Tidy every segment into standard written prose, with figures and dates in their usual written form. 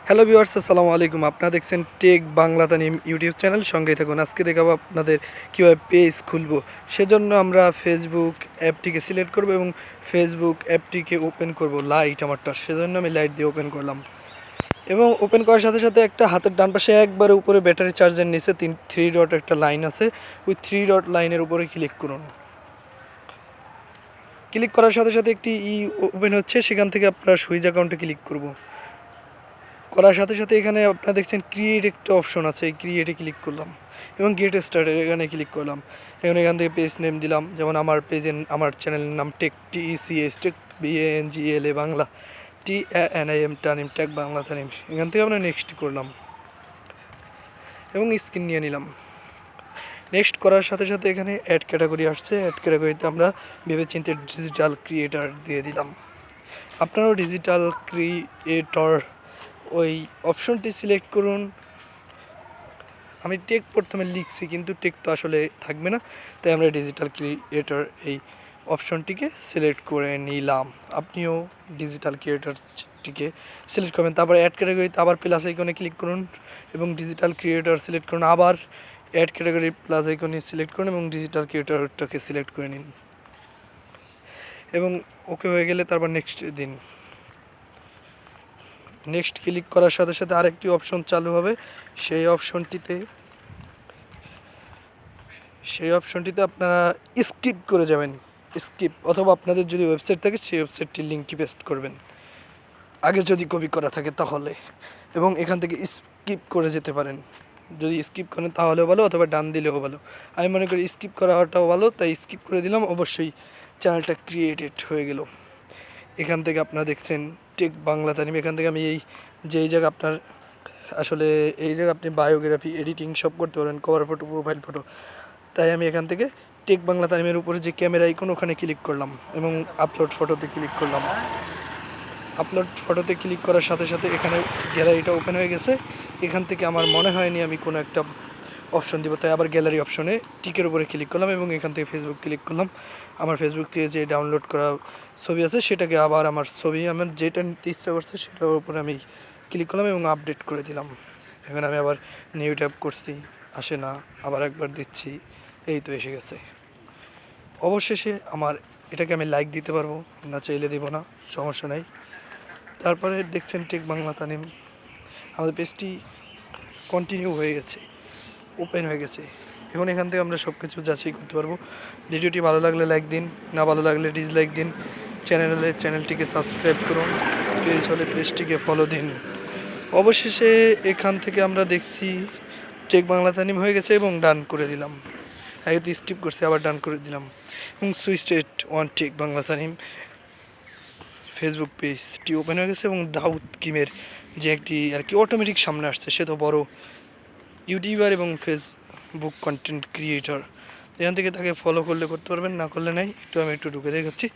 Hello viewers, আসসালামু আলাইকুম। আপনারা দেখছেন tech Bangla Tanim YouTube channel. সঙ্গেই থাকুন। আজকে দেখাবো আপনাদের কীভাবে পেজ খুলবো। সেজন্য আমরা ফেসবুক অ্যাপটিকে সিলেক্ট করব এবং ফেসবুক অ্যাপটিকে ওপেন করব। লাইট আমারটা, সেজন্য আমি লাইট দিয়ে ওপেন করলাম এবং ওপেন করার সাথে সাথে একটা হাতের ডান পাশে একবারে উপরে ব্যাটারি চার্জের নিচে থ্রি ডট একটা লাইন আছে। ওই থ্রি ডট লাইনের উপরে ক্লিক করুন। ক্লিক করার সাথে সাথে একটি ওপেন হচ্ছে, সেখান থেকে আপনার সুইচ অ্যাকাউন্টে ক্লিক করব। করার সাথে সাথে এখানে আপনারা দেখছেন ক্রিয়েট একটা অপশন আছে, এই ক্রিয়েটে ক্লিক করলাম এবং গেট স্টার্টেড এখানে ক্লিক করলাম। এখান থেকে পেজ নেম দিলাম, যেমন আমার পেজের আমার চ্যানেলের নাম take TECH take BANGLA Bangla TANIM Tanim take Bangla Tanim. এখান থেকে আমরা নেক্সট করলাম এবং স্ক্রিন নিয়ে নিলাম। নেক্সট করার সাথে সাথে এখানে অ্যাড ক্যাটাগরি আসছে। অ্যাড ক্যাটাগরিতে আমরা ভেবেচিন্তে ডিজিটাল ক্রিয়েটার দিয়ে দিলাম। আপনারাও ডিজিটাল ক্রিয়েটর ওই অপশনটি সিলেক্ট করুন। আমি টেক প্রথমে লিখছি, কিন্তু টেক তো আসলে থাকবে না, তাই আমরা ডিজিটাল ক্রিয়েটর এই অপশনটিকে সিলেক্ট করে নিলাম। আপনিও ডিজিটাল ক্রিয়েটরটিকে সিলেক্ট করবেন। তারপর অ্যাড ক্যাটাগরিতে আবার প্লাস আইকনে ক্লিক করুন এবং ডিজিটাল ক্রিয়েটর সিলেক্ট করুন। আবার অ্যাড ক্যাটাগরি প্লাস আইকনে সিলেক্ট করুন এবং ডিজিটাল ক্রিয়েটরটাকে সিলেক্ট করে নিন এবং ওকে হয়ে গেলে তারপর নেক্সট দিন। নেক্সট ক্লিক করার সাথে সাথে আরেকটি অপশন চালু হবে। সেই অপশনটিতে আপনারা স্কিপ করে যাবেন, স্কিপ, অথবা আপনাদের যদি ওয়েবসাইট থাকে সেই ওয়েবসাইটটির লিঙ্কটি পেস্ট করবেন আগে যদি কপি করা থাকে তাহলে, এবং এখান থেকে স্কিপ করে যেতে পারেন। যদি স্কিপ করেন তাহলেও ভালো, অথবা ডান দিলেও ভালো। আমি মনে করি স্কিপ করাটাও ভালো, তাই স্কিপ করে দিলাম। অবশ্যই চ্যানেলটা ক্রিয়েটেড হয়ে গেল। এখান থেকে আপনারা দেখছেন টেক বাংলা তানিম। এখান থেকে আমি যেই জায়গা আপনার আসলে এই জায়গা আপনি বায়োগ্রাফি এডিটিং সব করতে পারেন, কভার ফটো, প্রোফাইল ফটো। তাই আমি এখান থেকে টেক বাংলা তানিমের উপরে যে ক্যামেরা আইকন ওখানে ক্লিক করলাম এবং আপলোড ফটোতে ক্লিক করলাম। আপলোড ফটোতে ক্লিক করার সাথে সাথে এখানে গ্যালারিটা ওপেন হয়ে গেছে। এখান থেকে আমার মনে হয়নি আমি কোনো একটা অপশন দিব, তাই আবার গ্যালারি অপশনে টিকের উপরে ক্লিক করলাম এবং এখান থেকে ফেসবুক ক্লিক করলাম। আমার ফেসবুক থেকে যে ডাউনলোড করা ছবি আছে সেটাকে আবার আমার ছবি আমার যেটা নিতে ইচ্ছা করছে সেটার উপরে আমি ক্লিক করলাম এবং আপডেট করে দিলাম। এখন আমি আবার নিউ ট্যাব করছি, আসে না, আবার একবার দিচ্ছি, এই তো এসে গেছে। অবশেষে আমার এটাকে আমি লাইক দিতে পারবো, না চাইলে দিব না, সমস্যা নাই। তারপরে দেখছেন টেক বাংলা তানিম, আমাদের পেজটি কন্টিনিউ হয়ে গেছে, ওপেন হয়ে গেছে। এখন এখান থেকে আমরা সব কিছু যাচাই করতে পারবো। ভিডিওটি ভালো লাগলে লাইক দিন, না ভালো লাগলে ডিসলাইক দিন। চ্যানেলটিকে সাবস্ক্রাইব করুন, পেজ হলে পেজটিকে ফলো দিন। অবশেষে এখান থেকে আমরা দেখছি টেক বাংলা তানিম হয়ে গেছে এবং ডান করে দিলাম। আগে তো স্কিপ করছি, আবার ডান করে দিলাম এবং switch one tech Bangla Tanim Facebook পেজটি ওপেন হয়ে গেছে এবং দাউদ কিমের যে একটি আর কি অটোমেটিক সামনে আসছে, সে তো বড় ইউটিউবার এবং ফেসবুক কন্টেন্ট ক্রিয়েটর। এখান থেকে তাকে ফলো করলে করতে পারবেন, না করলে নাই। আমি একটু ঢুকে দেখাচ্ছি।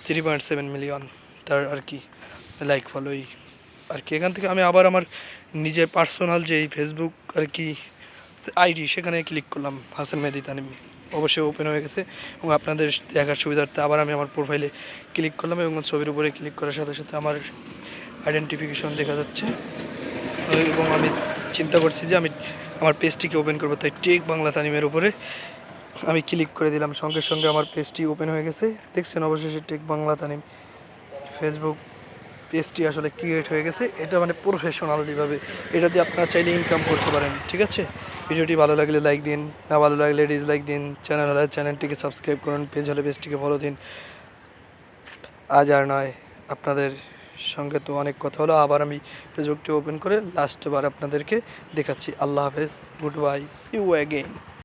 3.7 মিলিয়ন তার আর কি লাইক ফলোই আর কি। এখান থেকে আমি আবার আমার নিজের পার্সোনাল যে ফেসবুক আর কি আইডি, সেখানে ক্লিক করলাম, হাসান মেহেদী তানিম। অবশ্যই ওপেন হয়ে গেছে এবং আপনাদের দেখার সুবিধার্থে আবার আমি আমার প্রোফাইলে ক্লিক করলাম এবং ছবির উপরে ক্লিক করার সাথে সাথে আমার আইডেন্টিফিকেশন দেখা যাচ্ছে এবং আমি চিন্তা করছি যে আমি আমার পেজটিকে ওপেন করবো, তাই টেক বাংলা তানিমের উপরে আমি ক্লিক করে দিলাম। সঙ্গে সঙ্গে আমার পেজটি ওপেন হয়ে গেছে। দেখছেন অবশেষে টেক বাংলা তানিম ফেসবুক পেজটি আসলে ক্রিয়েট হয়ে গেছে। এটা মানে প্রফেশনালিভাবে এটা দিয়ে আপনারা চাইলে ইনকাম করতে পারেন। ঠিক আছে, ভিডিওটি ভালো লাগলে লাইক দিন, না ভালো লাগলে ডিসলাইক দিন। চ্যানেল হলে চ্যানেলটিকে সাবস্ক্রাইব করুন, পেজ হলে পেজটিকে ফলো দিন। আজ আর নয়, আপনাদের সঙ্গে তো অনেক কথা হলো। আবার আমি ফেসবুকটি ওপেন করে লাস্টবার আপনাদেরকে দেখাচ্ছি। আল্লাহ হাফেজ, good bye, see you again.